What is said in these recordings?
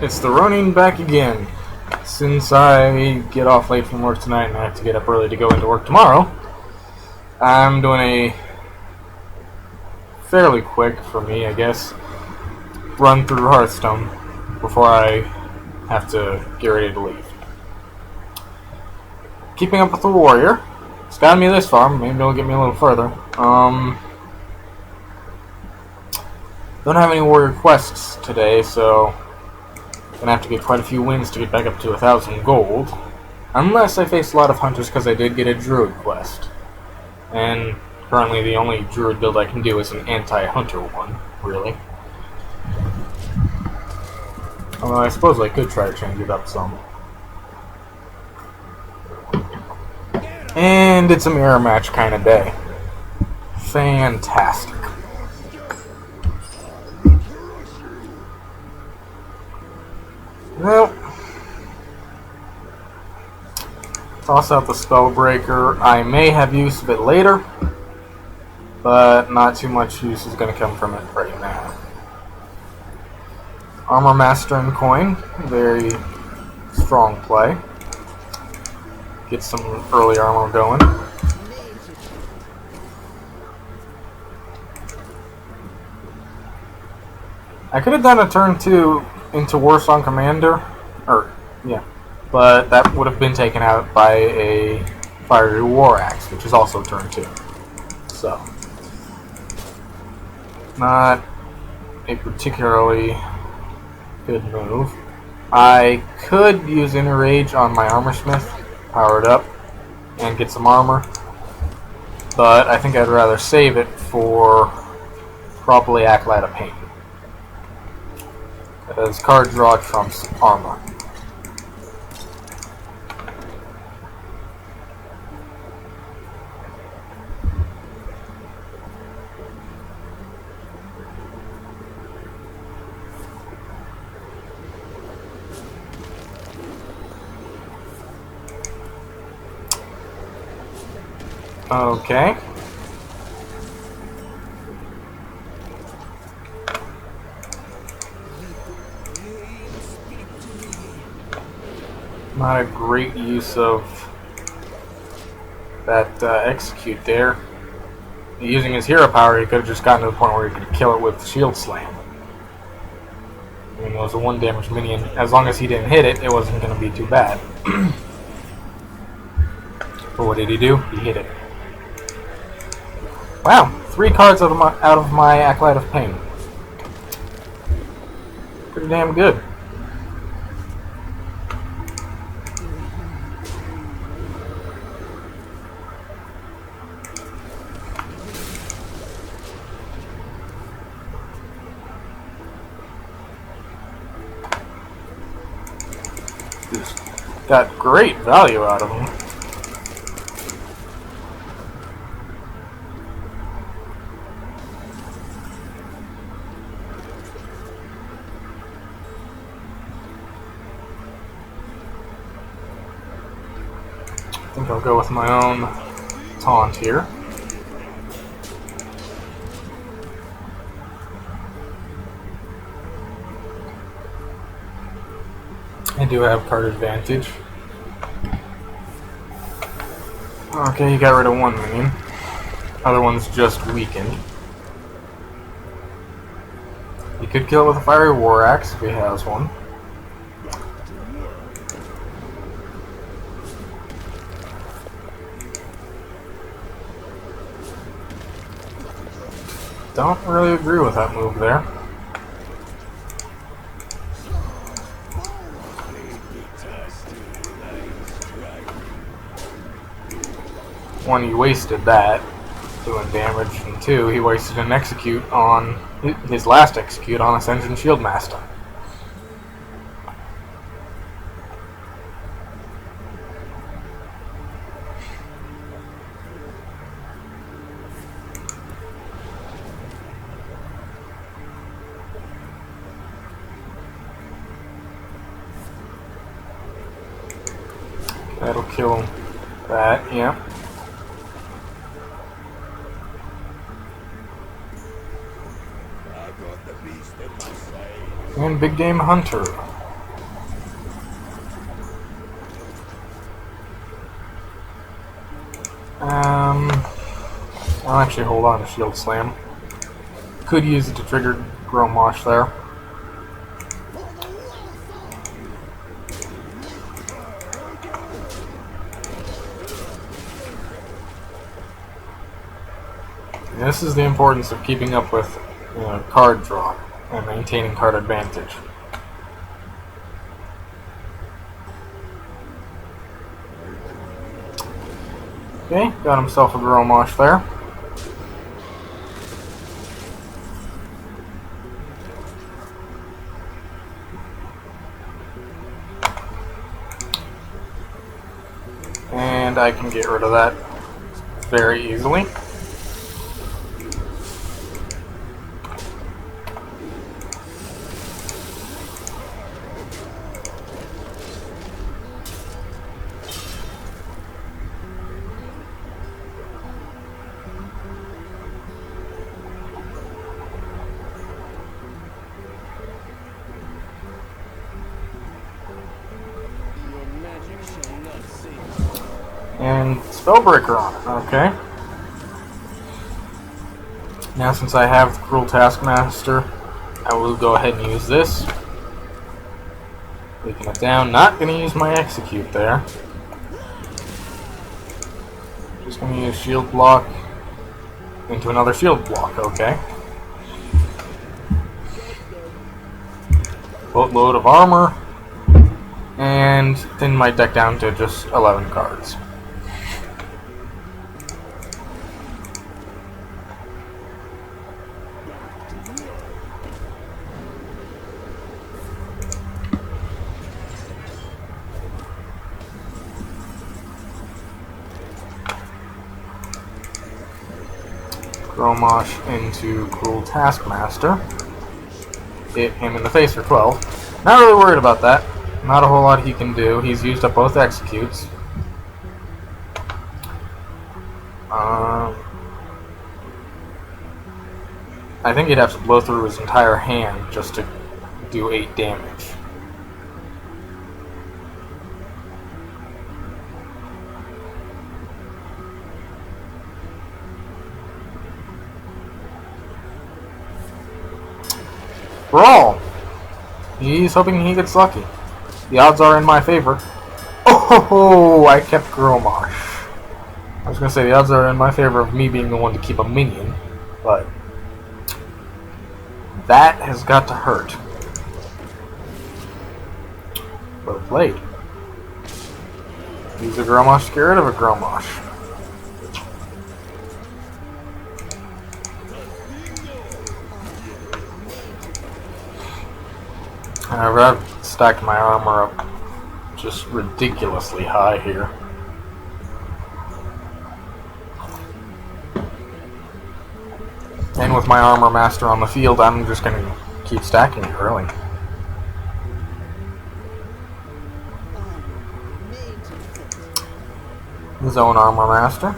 It's the running back again. Since I get off late from work tonight and I have to get up early to go into work tomorrow, I'm doing a fairly quick, for me I guess, run through Hearthstone before I have to get ready to leave. Keeping up with the warrior. It's gotten me this far, maybe it'll get me a little further. Don't have any warrior quests today, so gonna have to get quite a few wins to get back up to 1,000 gold. Unless I face a lot of hunters, because I did get a druid quest. And currently the only druid build I can do is an anti-hunter one, really. Although I suppose I could try to change it up some. And it's a mirror match kind of day. Fantastic. Well, toss out the Spellbreaker. I may have use of it later, but not too much use is going to come from it right now. Armor Master and Coin, very strong play. Get some early armor going. I could have done a turn 2 into Warsong Commander, but that would have been taken out by a Fiery War Axe, which is also turn 2. So, not a particularly good move. I could use Inner Rage on my Armor Smith, power it up, and get some armor, but I think I'd rather save it for probably Acolyte of Pain. Because card draw trumps armor. Okay. Not a great use of that execute there. Using his hero power, he could have just gotten to the point where he could kill it with Shield Slam. I mean, it was a 1 damage minion. As long as he didn't hit it, it wasn't going to be too bad. But what did he do? He hit it. Wow, 3 cards out of my Acolyte of Pain. Pretty damn good. Just got great value out of him. I think I'll go with my own taunt here. I do have card advantage. Okay, you got rid of 1 minion. Other one's just weakened. You could kill it with a Fiery War Axe if he has one. Don't really agree with that move there. One, he wasted that, doing damage, and 2, he wasted an execute on his last execute on Ascension Shieldmaster. That'll kill that, yeah. And Big Game Hunter. I'll actually hold on to Shield Slam. Could use it to trigger Gromosh there. And this is the importance of keeping up with card draw and maintaining card advantage. Okay, got himself a Gromosh there. And I can get rid of that very easily. And Spellbreaker on it, okay. Now since I have the Cruel Taskmaster, I will go ahead and use this. Taking it down, not going to use my Execute there. Just going to use Shield Block into another Shield Block, okay. Boatload of armor, and thin my deck down to just 11 cards. Gromosh into Cruel Taskmaster. Hit him in the face for 12. Not really worried about that. Not a whole lot he can do. He's used up both Executes. I think he'd have to blow through his entire hand just to do 8 damage. Brawl! He's hoping he gets lucky. The odds are in my favor. Oh, I kept Gromosh. I was going to say the odds are in my favor of me being the one to keep a minion, but that has got to hurt. Well played. Use a Gromosh to get rid of a Gromosh. I've stacked my armor up just ridiculously high here. And with my Armor Master on the field, I'm just going to keep stacking it, really. Zone Armor Master.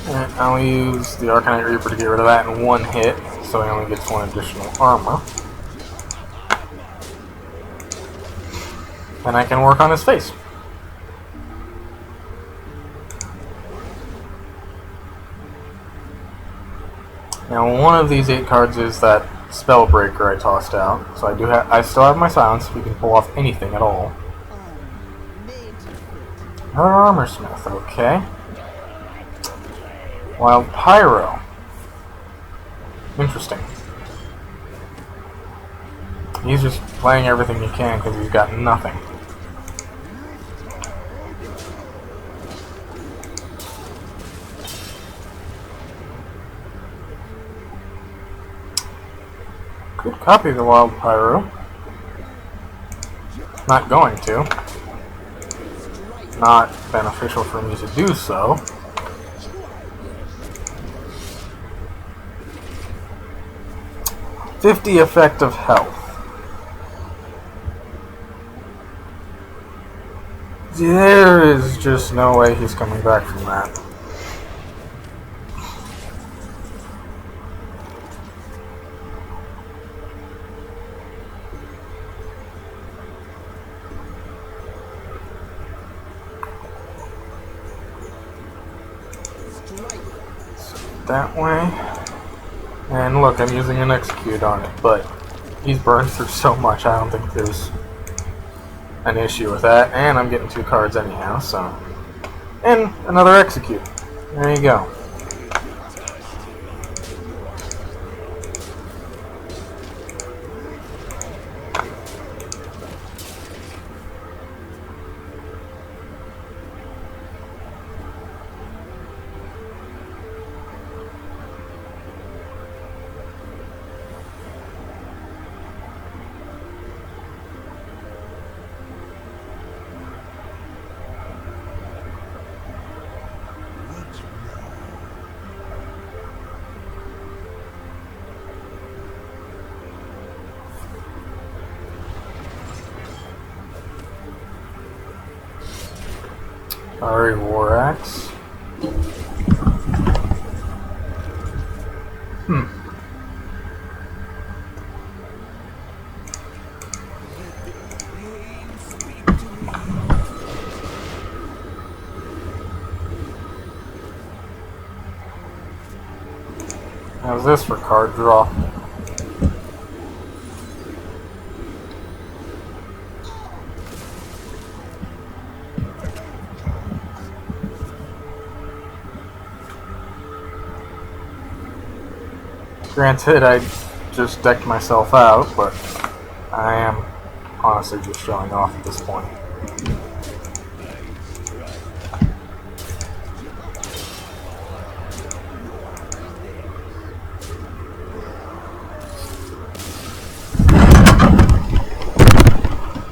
And I'll use the Arcanite Reaper to get rid of that in one hit, so he only gets 1 additional armor. And I can work on his face. Now, one of these 8 cards is that Spellbreaker I tossed out, so I still have my Silence. We can pull off anything at all. Another Armor Smith, okay. Wild Pyro. Interesting. He's just playing everything he can because he's got nothing. Could copy the Wild Pyro. Not going to. Not beneficial for me to do so. $50 effective health. There is just no way he's coming back from that. that way. And look, I'm using an execute on it, but he's burned through so much, I don't think there's an issue with that. And I'm getting 2 cards anyhow, so... And another execute. There you go. Garry War Axe. How's this for card draw? Granted, I just decked myself out, but I am honestly just showing off at this point.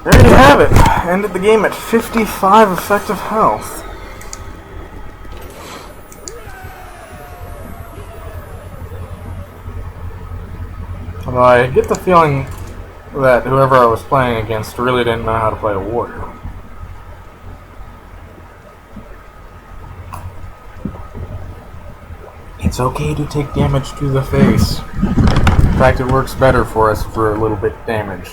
There you have it! Ended the game at 55 effective health. Although I get the feeling that whoever I was playing against really didn't know how to play a warrior. It's okay to take damage to the face. In fact, it works better for us for a little bit damage.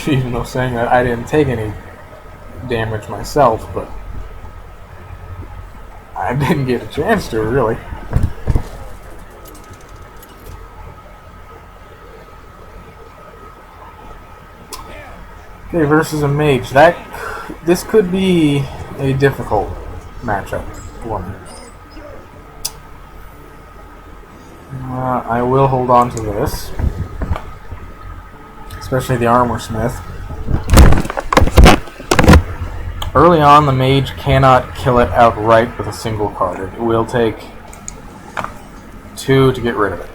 Even though saying that I didn't take any damage myself, but I didn't get a chance to, really. Okay, versus a mage. This could be a difficult matchup for me. I will hold on to this, especially the armor smith. Early on, the mage cannot kill it outright with a single card. It will take 2 to get rid of it.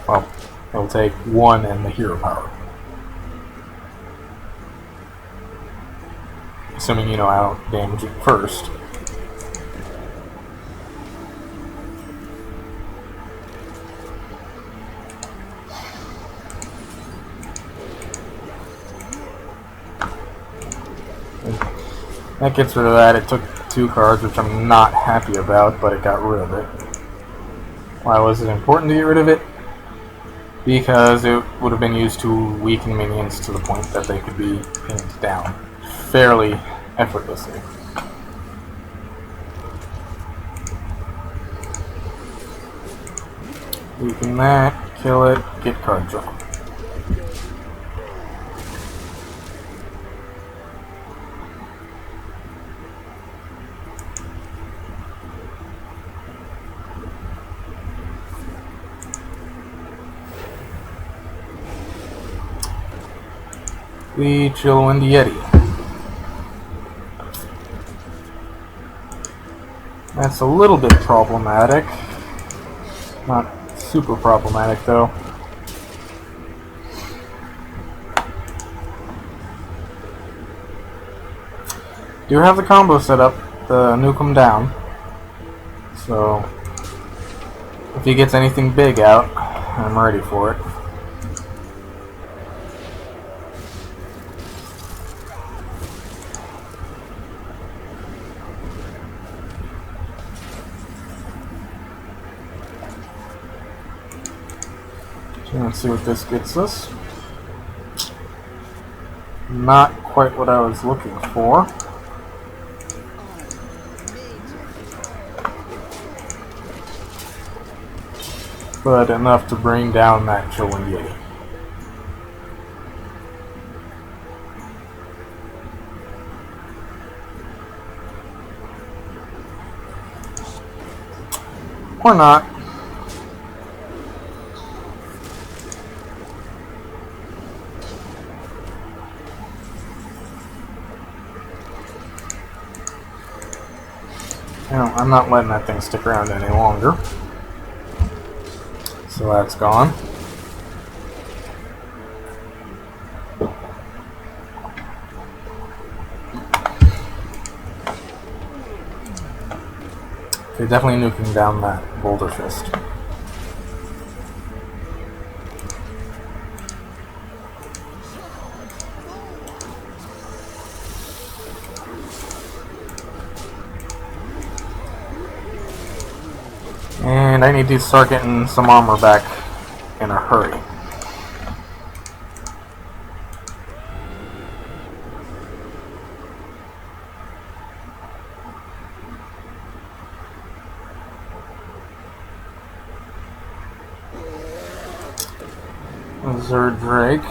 Well, it will take 1 and the hero power. Assuming you know how to damage it first. That gets rid of that. It took 2 cards, which I'm not happy about, but it got rid of it. Why was it important to get rid of it? Because it would have been used to weaken minions to the point that they could be pinned down fairly effortlessly. Weaken that, kill it, get card draw. We chill in the Yeti. That's a little bit problematic. Not super problematic, though. Do have the combo set up, the nuke him down. So, if he gets anything big out, I'm ready for it. Let's see what this gets us. Not quite what I was looking for. but enough to bring down that chilling Yeti. Or not. No, I'm not letting that thing stick around any longer. So that's gone. Okay, definitely nuking down that boulder fist. And I need to start getting some armor back in a hurry. Zerd Drake.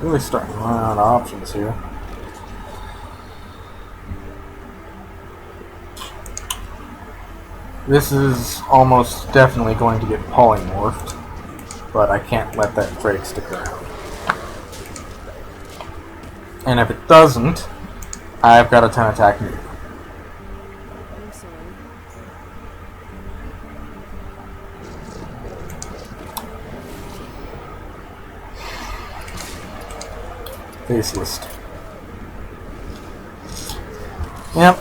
Really starting to run out of options here. This is almost definitely going to get polymorphed, but I can't let that Drake stick around. And if it doesn't, I've got a 10 attack nuke. Faceless. Yep.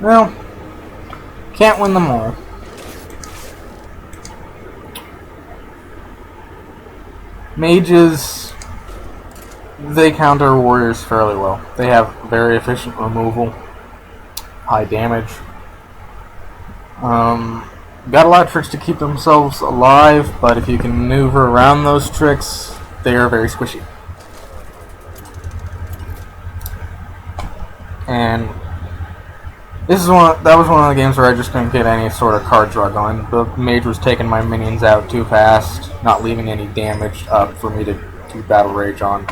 Well, can't win them all. Mages, they counter warriors fairly well. They have very efficient removal, high damage. Got a lot of tricks to keep themselves alive, but if you can maneuver around those tricks, they are very squishy. And that was one of the games where I just couldn't get any sort of card draw going. The mage was taking my minions out too fast, not leaving any damage up for me to do battle rage on.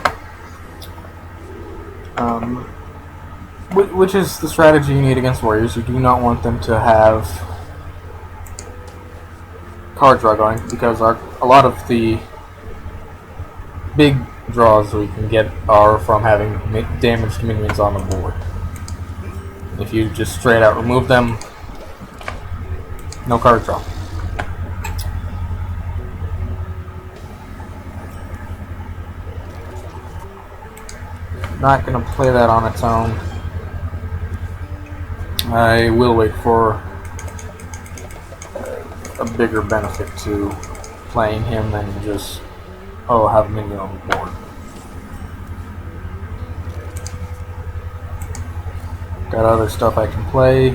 Which is the strategy you need against warriors. You do not want them to have card draw going, because a lot of the big draws we can get are from having damaged minions on the board. If you just straight out remove them, no card draw. Not going to play that on its own. I will wait for a bigger benefit to playing him than just, oh, have a minion on the board. Got other stuff I can play,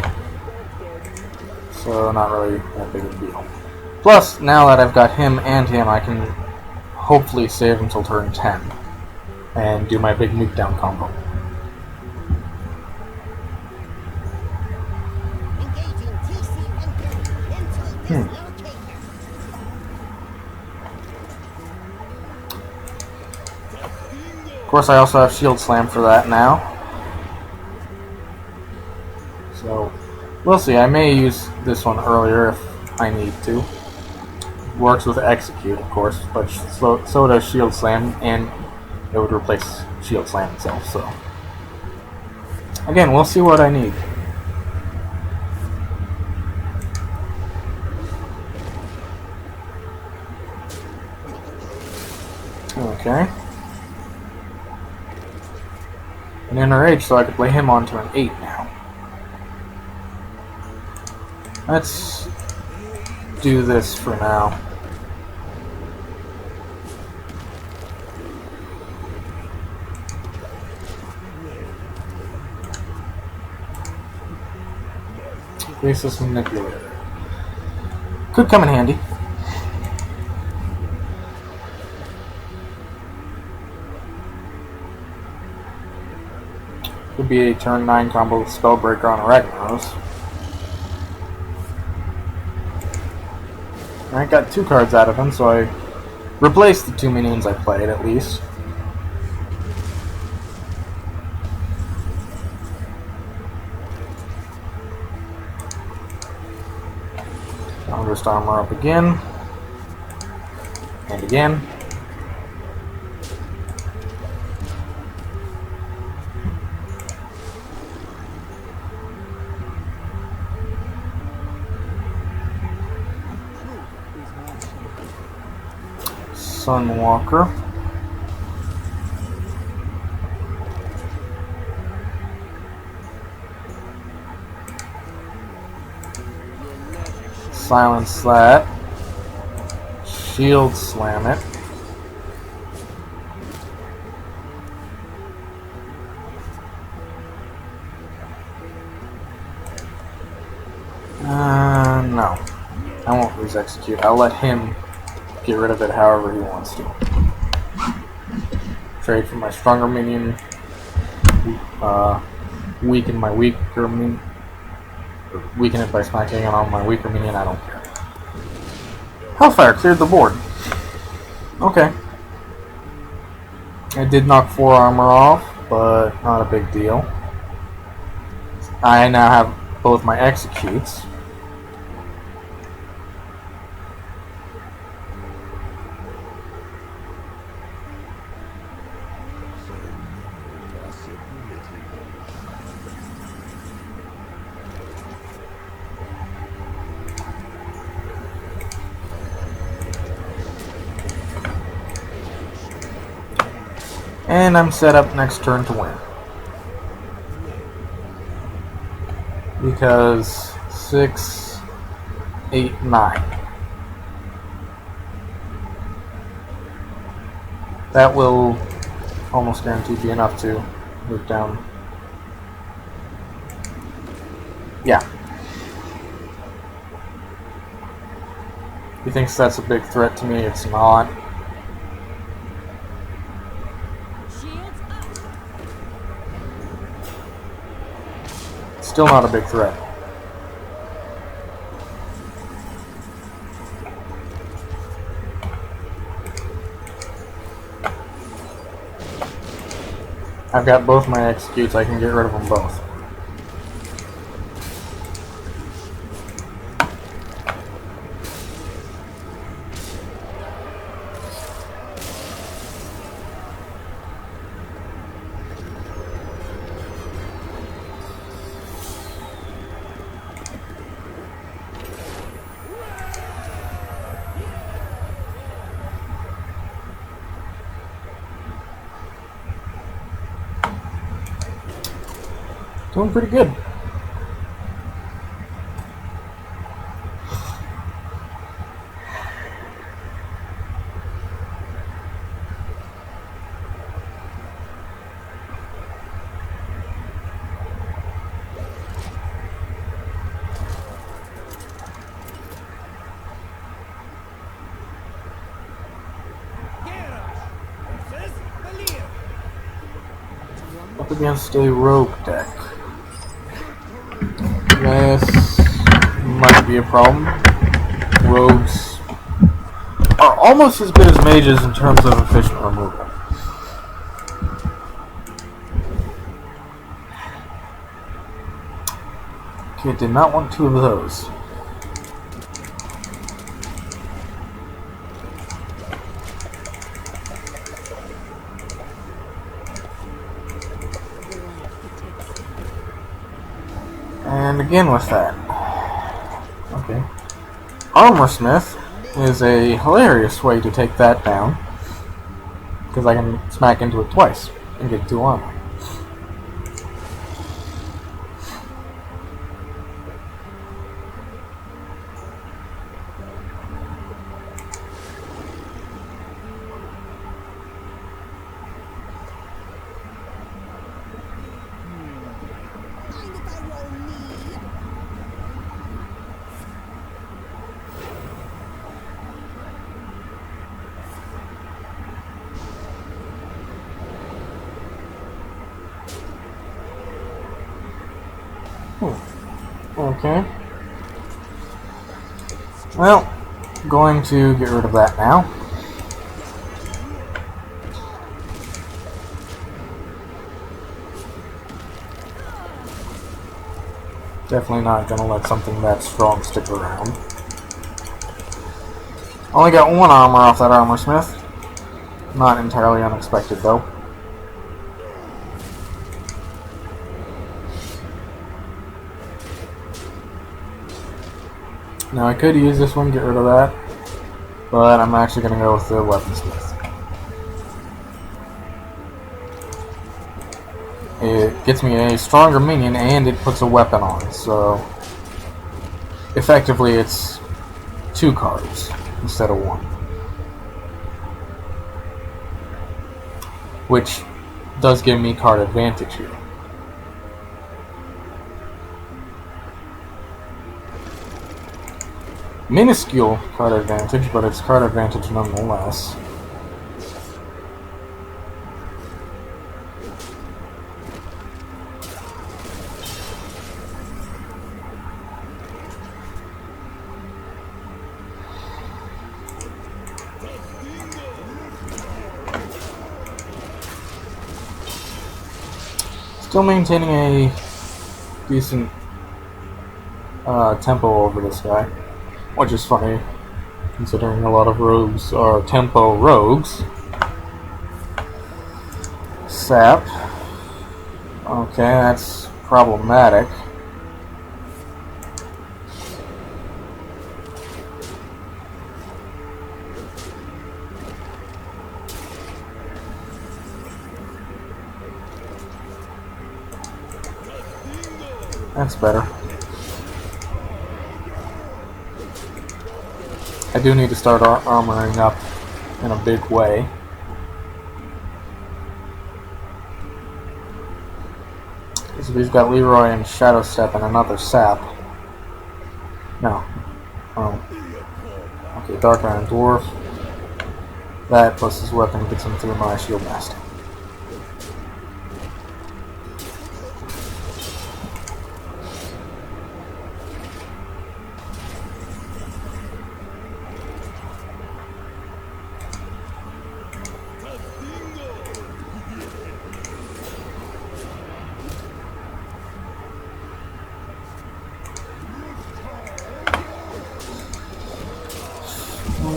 so not really that big of a deal. Plus, now that I've got him and him, I can hopefully save until turn 10 and do my big nuke down combo. Of course, I also have Shield Slam for that now. So, we'll see. I may use this one earlier if I need to. Works with Execute, of course, but so does Shield Slam, and it would replace Shield Slam itself, so. Again, we'll see what I need. Okay. An Inner Age, so I could play him on turn 8 now. Let's do this for now. Faceless Manipulator. Could come in handy. Could be a turn 9 combo with Spellbreaker on Ragnaros. I got 2 cards out of him, so I replaced the 2 minions I played at least. Foundress Armor up again. And again. Sunwalker. Silence that. Shield Slam it. No. I won't lose Execute. I'll let him get rid of it however he wants to. Trade for my stronger minion. Weaken my weaker minion. Weaken it by smacking it on my weaker minion. I don't care. Hellfire cleared the board. Okay. I did knock 4 armor off, but not a big deal. I now have both my executes. And I'm set up next turn to win. Because 6, 8, 9. That will almost guarantee be enough to move down. Yeah. He thinks that's a big threat to me. It's not. Still not a big threat. I've got both my executes. I can get rid of them both. Doing pretty good. Up against a rogue deck. This might be a problem. Rogues are almost as good as mages in terms of efficient removal. Okay, did not want 2 of those. And again with that. Okay. Armorsmith is a hilarious way to take that down. Because I can smack into it twice and get 2 armor. Okay. Well, going to get rid of that now. Definitely not gonna let something that strong stick around. Only got one armor off that armor smith. Not entirely unexpected though. Now I could use this one, get rid of that, but I'm actually gonna go with the weaponsmith. It gets me a stronger minion and it puts a weapon on, so effectively it's 2 cards instead of 1. Which does give me card advantage here. Minuscule card advantage, but it's card advantage nonetheless. Still maintaining a decent tempo over this guy, which is funny considering a lot of rogues are tempo rogues. Sap. Okay, that's problematic. That's better. I do need to start armoring up in a big way. Because we've got Leroy and Shadow Step and another Sap. No. Oh. Okay, Dark Iron Dwarf. That plus his weapon gets him through my shield master.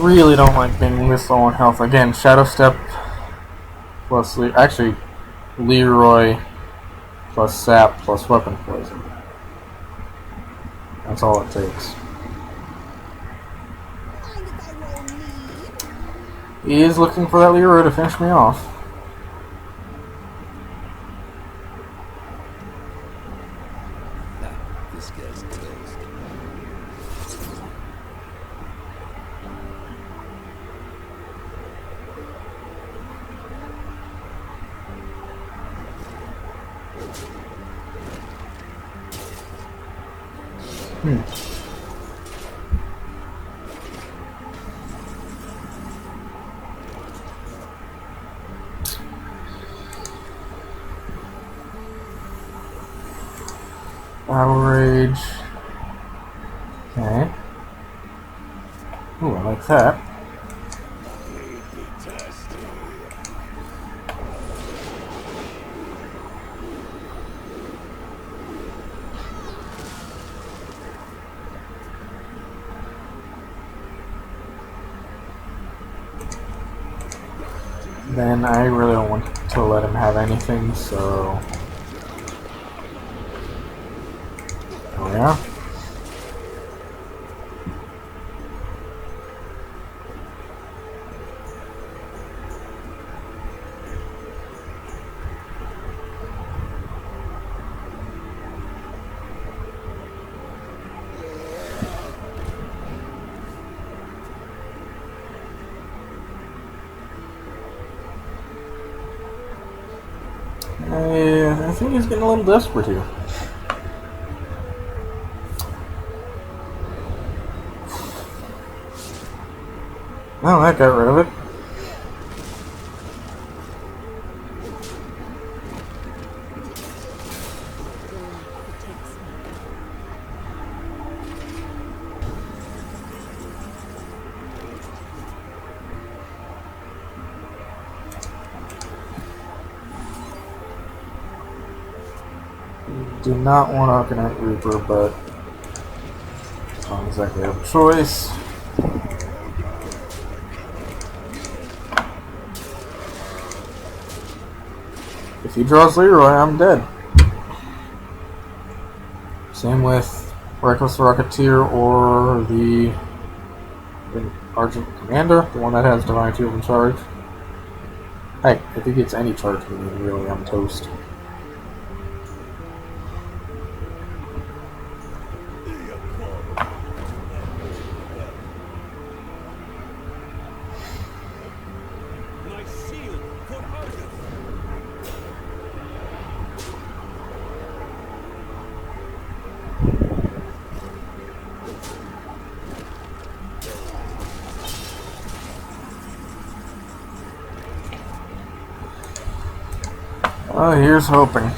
Really don't like being this low on health. Again, Shadow Step plus actually Leroy plus Sap plus Weapon Poison. That's all it takes. He is looking for that Leroy to finish me off. This guy's toast. Battle Rage. Okay. Ooh, I like that. Then I really don't want to let him have anything, so... Oh yeah? I think he's getting a little desperate here. Oh, that got rid of it. Do not want Arcanite Reaper, but it's not exactly a choice. If he draws Leroy, I'm dead. Same with Reckless Rocketeer or the Argent Commander, the one that has Divine Shield in charge. Heck, if he gets any charge, then really I'm toast. Here's hoping.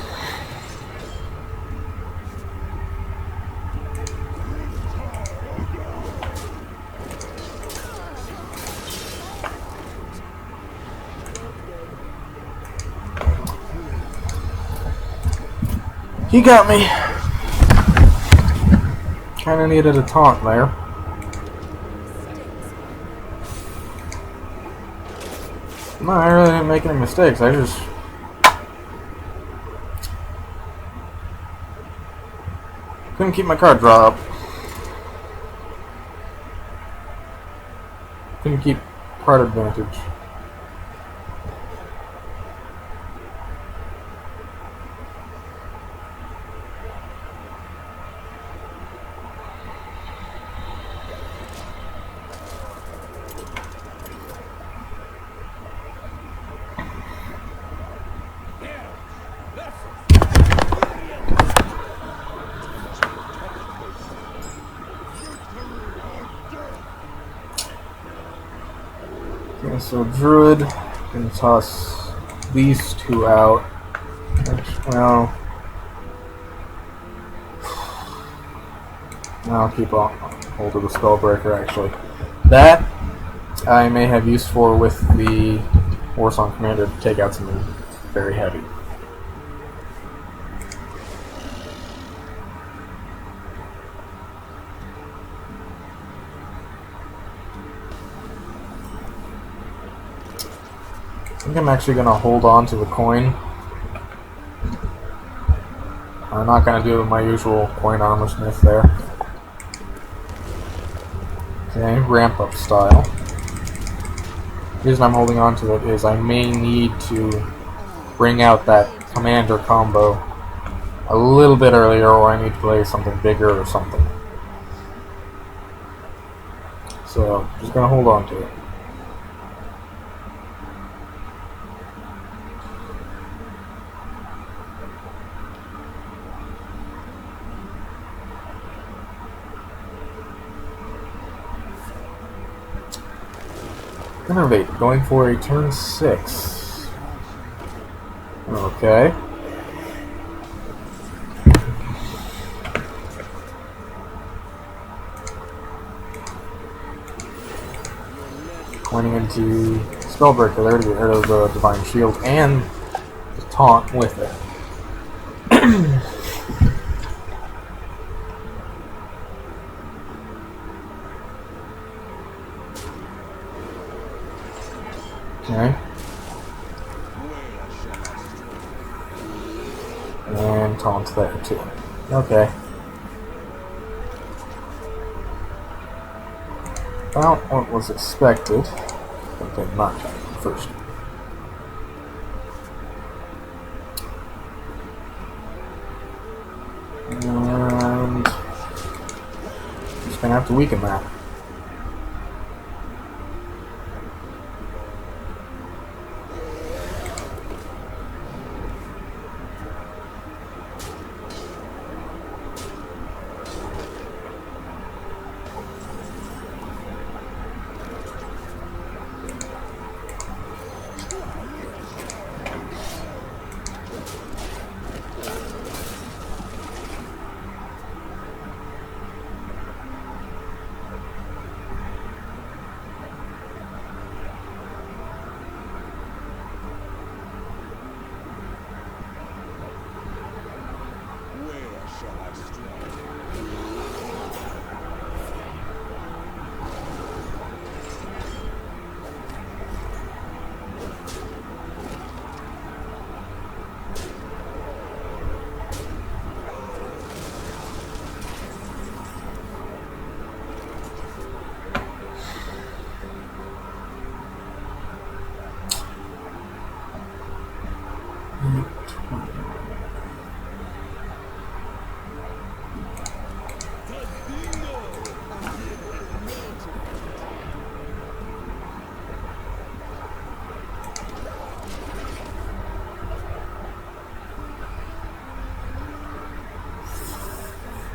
He got me. Kinda needed a taunt there. No, I really didn't make any mistakes. I just couldn't keep my card draw up. Couldn't keep card advantage. Okay, so Druid, gonna toss these two out. Well, I'll keep on hold of the Spellbreaker actually. That I may have use for with the Warsong Commander to take out something very heavy. I think I'm actually going to hold on to the coin. I'm not going to do my usual coin armor smith there. Okay, ramp up style. The reason I'm holding on to it is I may need to bring out that commander combo a little bit earlier, or I need to play something bigger or something. So, just going to hold on to it. Innervate, going for a turn 6. Okay. Pointing into Spellbreaker there to get rid of the Divine Shield and the taunt with it. Okay. And taunt's there too. Okay. About what was expected. Okay, not first. And just gonna have to weaken that.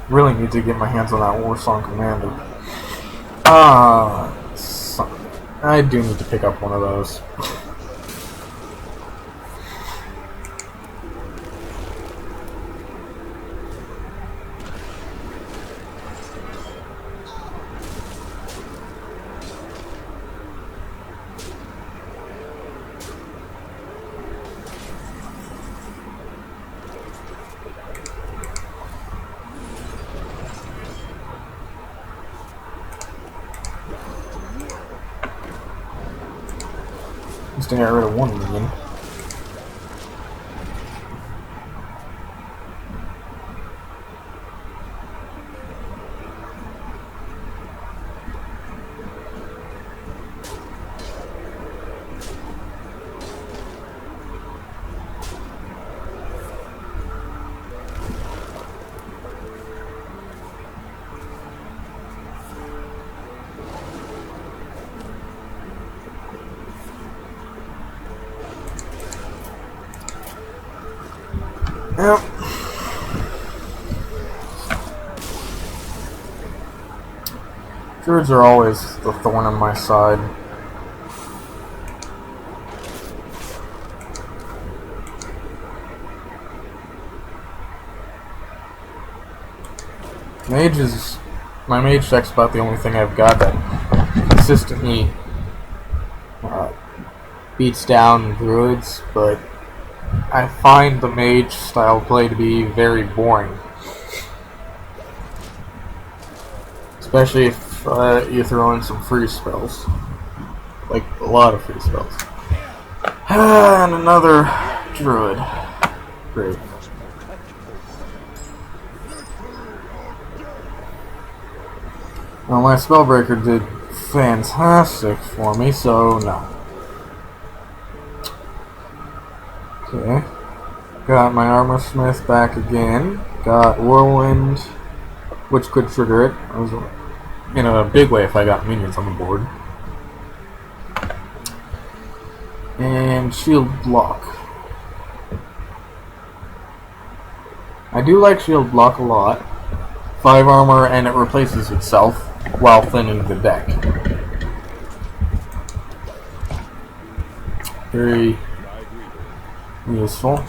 Really need to get my hands on that Warsong Commander. I do need to pick up one of those. Just to get rid of one minion. Yep. Druids are always the thorn in my side. My mage deck's about the only thing I've got that consistently beats down druids, but I find the mage style play to be very boring. Especially if you throw in some free spells. Like, a lot of free spells. And another druid. Great. Well, my Spellbreaker did fantastic for me, so no. Okay. Got my Armor Smith back again. Got Whirlwind, which could trigger it. I was in a big way if I got minions on the board. And Shield Block. I do like Shield Block a lot. 5 armor and it replaces itself while thinning the deck. Very useful.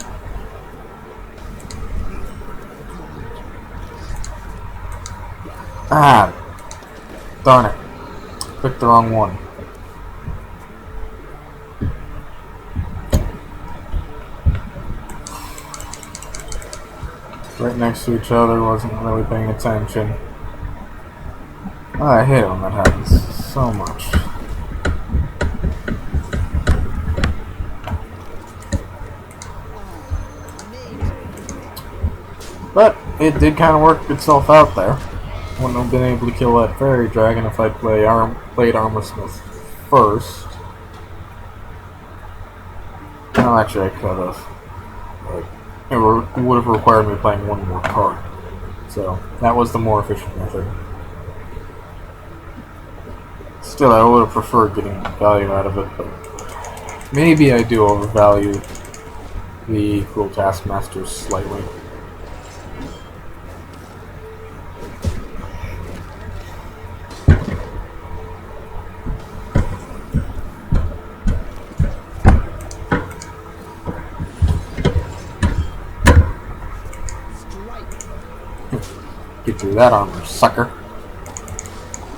Ah, darn it. Picked the wrong one. Right next to each other, wasn't really paying attention. Oh, I hate it when that happens so much. But it did kind of work itself out there. Wouldn't have been able to kill that fairy dragon if I'd played Armor Smith first. No, actually I could have. But it would have required me playing one more card. So that was the more efficient method. Still, I would have preferred getting value out of it, but maybe I do overvalue the Cruel Taskmasters slightly. Get through that armor, sucker.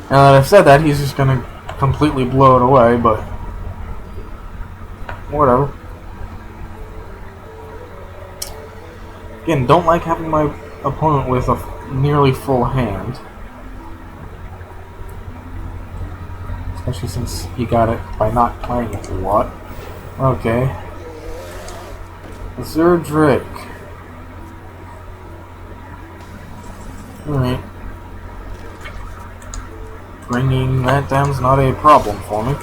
Now that I've said that, he's just gonna completely blow it away, but whatever. Again, don't like having my opponent with a nearly full hand. Especially since he got it by not playing it a lot. Okay. Azure Drake. Alright. Bringing that down's not a problem for me.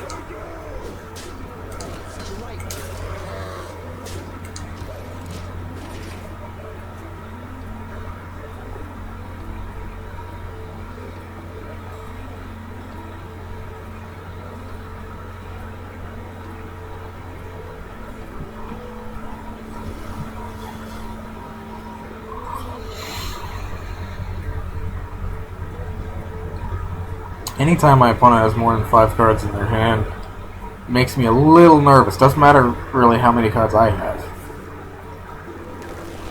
Anytime my opponent has more than 5 cards in their hand, it makes me a little nervous. Doesn't matter really how many cards I have.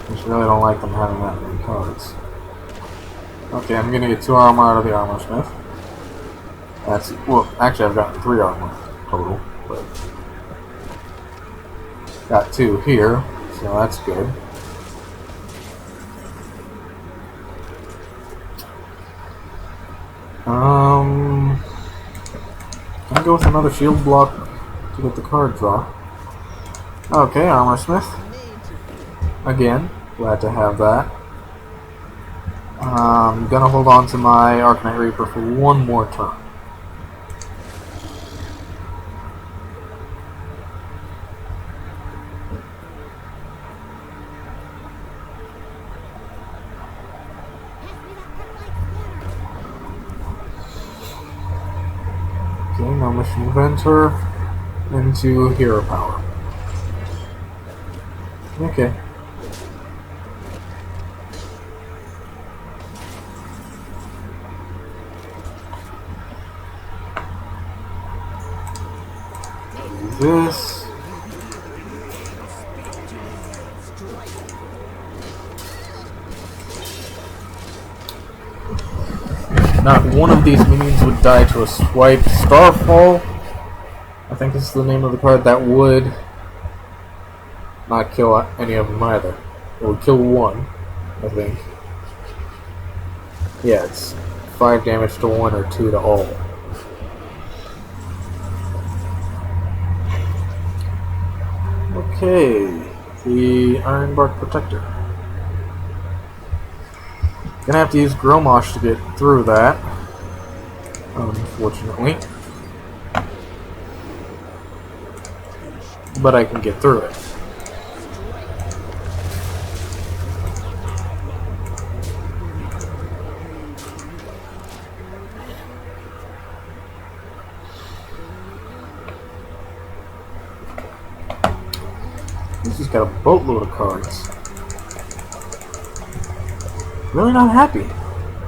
I just really don't like them having that many cards. Okay, I'm gonna get 2 armor out of the armor smith. That's, well, actually I've gotten 3 armor total, but got 2 here, so that's good. I'm gonna go with another shield block to get the card draw. Okay, armor smith. Again, glad to have that. I'm gonna hold on to my Arcanite Reaper for one more turn. Okay, now Mission Inventor into Hero Power. Okay. This. Not one of these minions would die to a swipe. Starfall, I think this is the name of the card, that would not kill any of them either. It would kill one, I think. Yeah, it's 5 damage to one or 2 to all. Okay, the Ironbark Protector. Gonna have to use Grommash to get through that, unfortunately. But I can get through it. He's just got a boatload of cards. Really not happy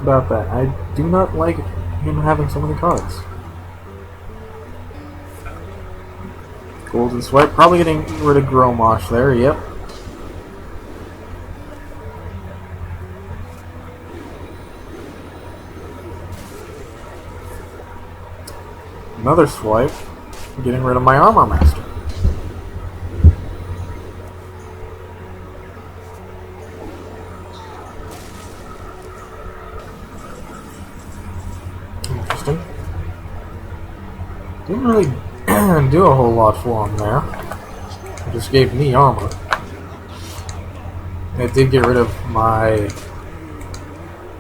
about that. I do not like him having so many cards. Golden Swipe, probably getting rid of Grommash there, yep. Another swipe, getting rid of my Armor Master. Interesting. Didn't really do a whole lot for him there. It just gave me armor. It did get rid of my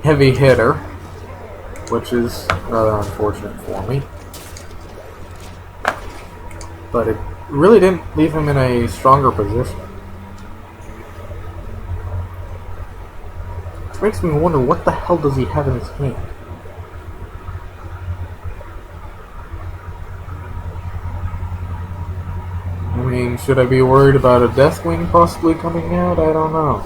heavy hitter, which is rather unfortunate for me. But it really didn't leave him in a stronger position. Which makes me wonder, what the hell does he have in his hand? I mean, should I be worried about a Deathwing possibly coming out? I don't know.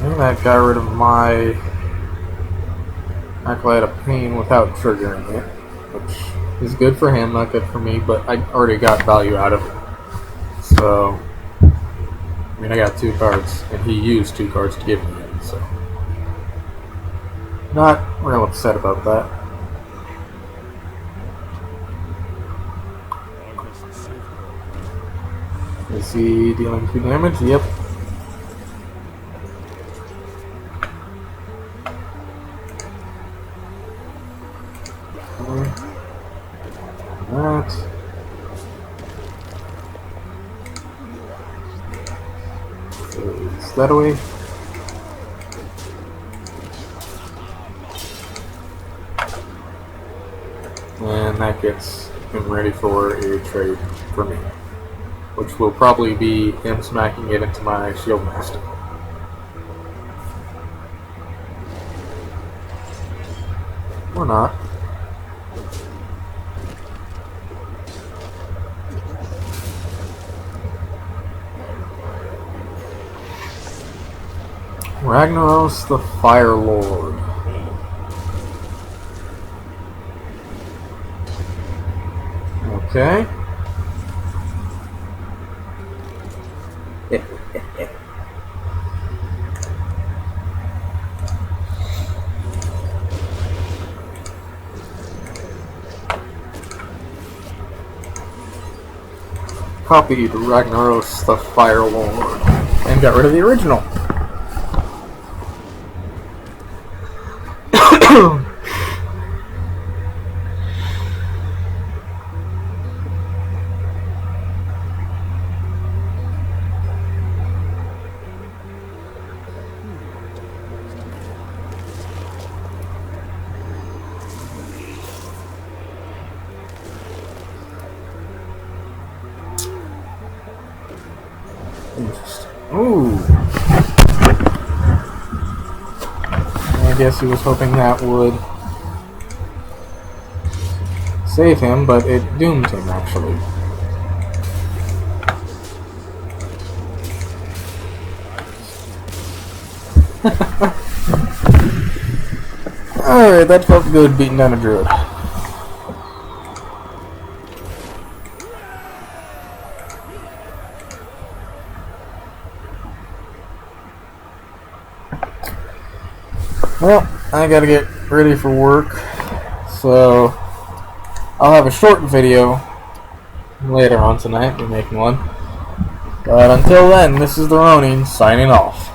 And that got rid of my Acolyte of Pain without triggering it, which is good for him, not good for me, but I already got value out of it. So, I mean, I got 2 cards, and he used 2 cards to give me it, so not real upset about that. Is he dealing 2 damage? Yep. That. Is that away? And that gets him ready for a trade for me, which will probably be him smacking it into my shield master. Or not. Ragnaros the Fire Lord. Okay. Copied Ragnaros the Fire Lord and got rid of the original. Interesting. Ooh. I guess he was hoping that would save him, but it doomed him, actually. Alright, that felt good beating down a druid. Well, I gotta get ready for work, so I'll have a short video later on tonight. Be making one. But until then, this is the Ronin signing off.